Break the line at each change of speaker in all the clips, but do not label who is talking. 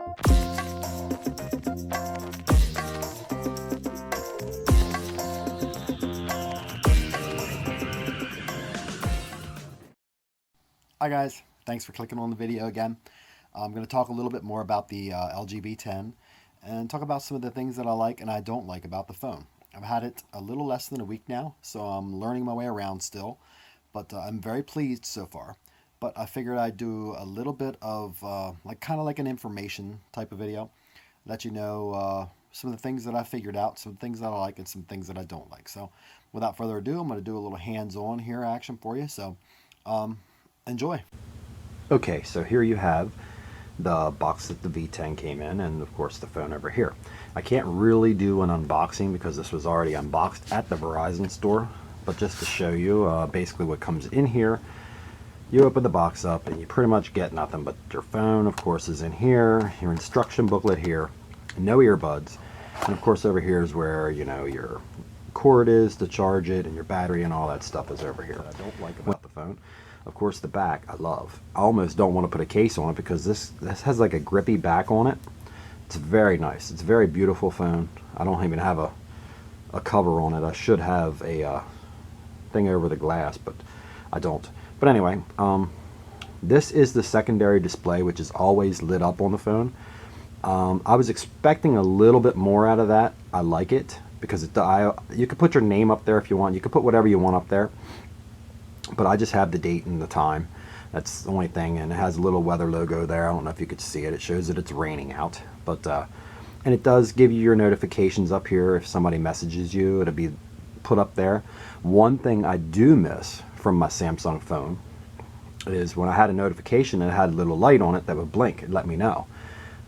Hi guys, thanks for clicking on the video again. I'm going to talk a little bit more about the LG V10 and talk about some of the things that I like and I don't like about the phone. I've had it a little less than a week now, so I'm learning my way around still, but I'm very pleased so far. But I figured I'd do a little bit of kind of like an information type of video, let you know some of the things that I figured out, some things that I like and some things that I don't like. So without further ado, I'm going to do a little hands-on here action for you. So enjoy.
Okay, so here you have the box that the V10 came in, and of course the phone over here. I can't really do an unboxing because this was already unboxed at the Verizon store, but just to show you basically what comes in here, you open the box up and you pretty much get nothing but your phone, of course, is in here, your instruction booklet here, no earbuds, and of course over here is where, you know, your cord is to charge it, and your battery and all that stuff is over here. What I don't like about the phone, of course, the back I love. I almost don't want to put a case on it because this has like a grippy back on it. It's very nice. It's a very beautiful phone. I don't even have a cover on it. I should have a thing over the glass, but I don't. But anyway, this is the secondary display, which is always lit up on the phone. I was expecting a little bit more out of that. I like it because you could put your name up there if you want. You could put whatever you want up there. But I just have the date and the time. That's the only thing, and it has a little weather logo there. I don't know if you could see it. It shows that it's raining out, but and it does give you your notifications up here. If somebody messages you, it'll be put up there. One thing I do miss from my Samsung phone is when I had a notification and it had a little light on it that would blink and let me know.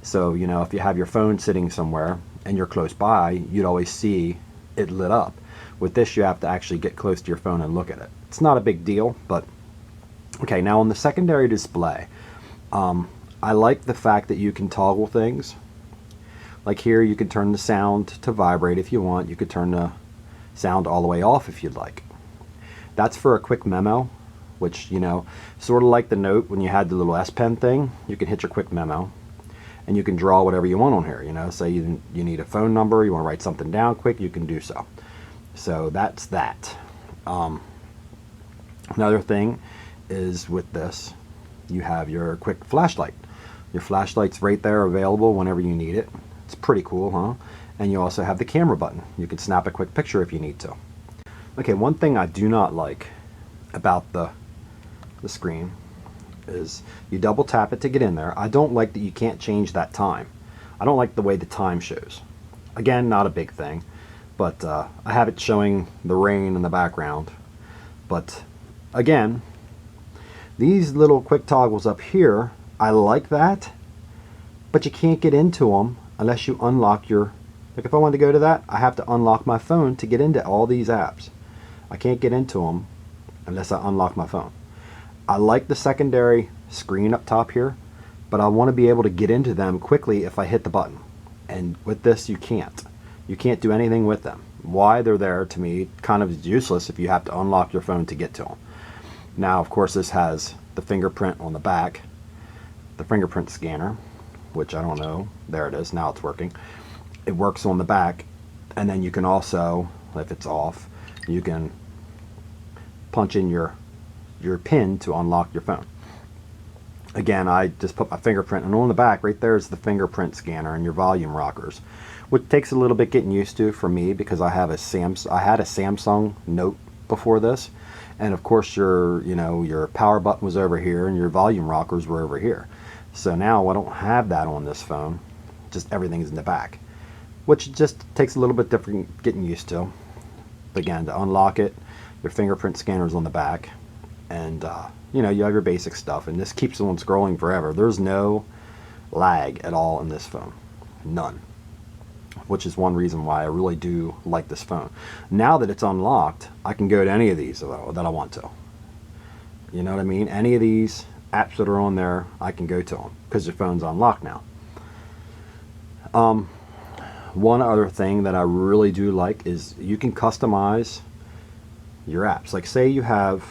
So, you know, if you have your phone sitting somewhere and you're close by, you'd always see it lit up. With this, you have to actually get close to your phone and look at it. It's not a big deal, but okay. Now on the secondary display, I like the fact that you can toggle things. Like here, you can turn the sound to vibrate if you want. You could turn the sound all the way off if you'd like. That's for a quick memo, which, you know, sort of like the Note when you had the little S Pen thing. You can hit your quick memo, and you can draw whatever you want on here. You know, say you need a phone number, you want to write something down quick, you can do so. So that's that. Another thing is with this, you have your quick flashlight. Your flashlight's right there available whenever you need it. It's pretty cool, huh? And you also have the camera button. You can snap a quick picture if you need to. Okay, one thing I do not like about the screen is you double tap it to get in there. I don't like that you can't change that time. I don't like the way the time shows. Again, not a big thing, but I have it showing the rain in the background. But again, these little quick toggles up here, I like that, but you can't get into them unless you unlock your, like if I wanted to go to that, I have to unlock my phone to get into all these apps. I can't get into them unless I unlock my phone. I like the secondary screen up top here, but I want to be able to get into them quickly if I hit the button. And with this, you can't. You can't do anything with them. Why they're there, to me, kind of is useless if you have to unlock your phone to get to them. Now, of course, this has the fingerprint on the back, the fingerprint scanner, which I don't know. There it is. Now it's working. It works on the back, and then you can also, if it's off, you can punch in your PIN to unlock your phone. Again, I just put my fingerprint, and on the back right there is the fingerprint scanner and your volume rockers, which takes a little bit getting used to for me because I had a Samsung Note before this, and of course your power button was over here and your volume rockers were over here. So now I don't have that on this phone. Just everything's in the back, which just takes a little bit different getting used to. But again, to unlock it, your fingerprint scanner's on the back, and you know, you have your basic stuff, and this keeps on scrolling forever. There's no lag at all in this phone, none, which is one reason why I really do like this phone. Now that it's unlocked, I can go to any of these that I want to. You know what I mean? Any of these apps that are on there, I can go to them because your phone's unlocked now. One other thing that I really do like is you can customize your apps. Like say you have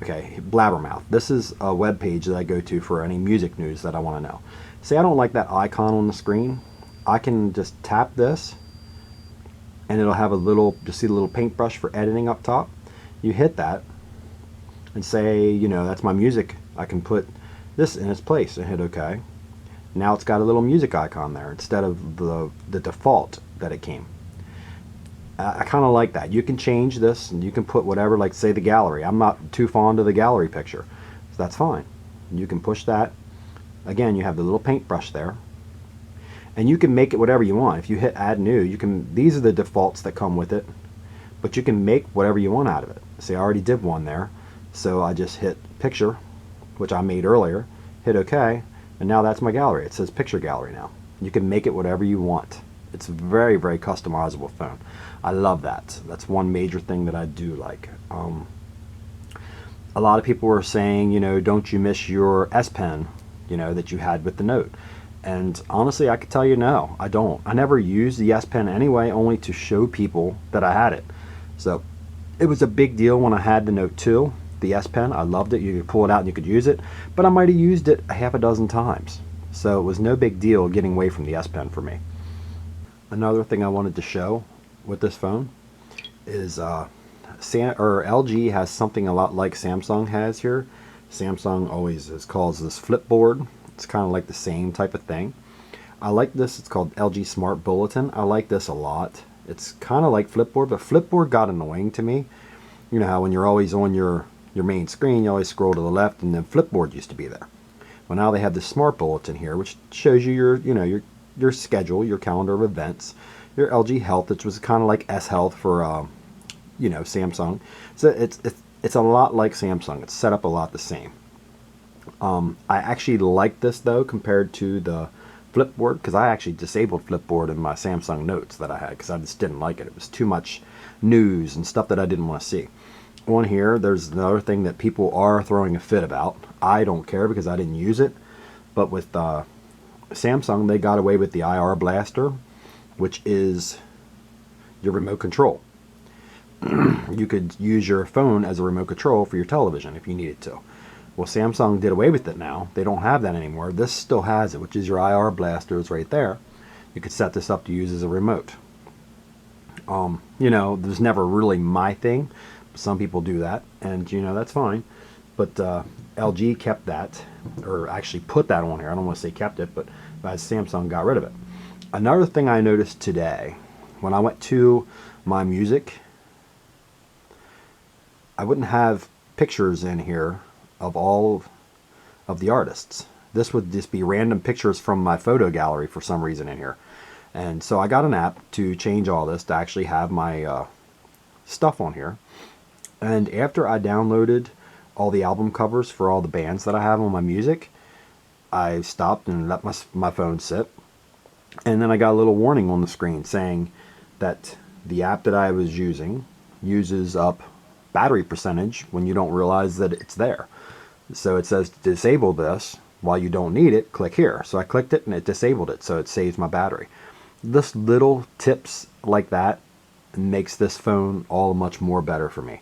Okay, Blabbermouth. This is a web page that I go to for any music news that I want to know. Say I don't like that icon on the screen. I can just tap this and it'll have a little, you see the little paintbrush for editing up top? You hit that and say, you know, that's my music. I can put this in its place and hit OK. Now it's got a little music icon there instead of the default that it came. I kind of like that. You can change this and you can put whatever, like say the gallery. I'm not too fond of the gallery picture, so that's fine. You can push that. Again, you have the little paintbrush there. And you can make it whatever you want. If you hit add new, you can, these are the defaults that come with it, but you can make whatever you want out of it. See, I already did one there. So I just hit picture, which I made earlier, hit OK, and now that's my gallery. It says picture gallery now. You can make it whatever you want. It's a very, very customizable phone. I love that. That's one major thing that I do like. A lot of people were saying, you know, don't you miss your S Pen, you know, that you had with the Note? And honestly, I could tell you no, I don't. I never used the S Pen anyway, only to show people that I had it. So it was a big deal when I had the Note 2, the S Pen. I loved it. You could pull it out and you could use it, but I might have used it a half a dozen times. So it was no big deal getting away from the S Pen for me. Another thing I wanted to show with this phone is LG has something a lot like Samsung has here. Samsung always calls this Flipboard. It's kind of like the same type of thing. I like this. It's called LG Smart Bulletin. I like this a lot. It's kind of like Flipboard, but Flipboard got annoying to me. You know how when you're always on your main screen, you always scroll to the left, and then Flipboard used to be there. Well, now they have the Smart Bulletin here, which shows you your schedule, your calendar of events, your LG Health, which was kind of like S Health for Samsung. So it's a lot like Samsung. It's set up a lot the same. I actually like this though compared to the Flipboard, because I actually disabled Flipboard in my Samsung Notes that I had because I just didn't like it. It was too much news and stuff that I didn't want to see. On here, there's another thing that people are throwing a fit about. I don't care because I didn't use it, but with Samsung, they got away with the IR Blaster, which is your remote control. You could use your phone as a remote control for your television if you needed to. Well, Samsung did away with it now. They don't have that anymore. This still has it, which is your IR Blaster is right there. You could set this up to use as a remote. There's never really my thing. Some people do that, and that's fine. But LG kept that, or actually put that on here. I don't want to say kept it, but Samsung got rid of it. Another thing I noticed today, when I went to my music, I wouldn't have pictures in here of all of the artists. This would just be random pictures from my photo gallery for some reason in here. And so I got an app to change all this to actually have my stuff on here. And after I downloaded all the album covers for all the bands that I have on my music, I stopped and let my phone sit. And then I got a little warning on the screen saying that the app that I was using uses up battery percentage when you don't realize that it's there. So it says to disable this while you don't need it, click here. So I clicked it and it disabled it, so it saves my battery. This little tips like that makes this phone all much more better for me,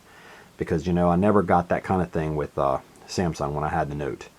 because I never got that kind of thing with Samsung when I had the Note.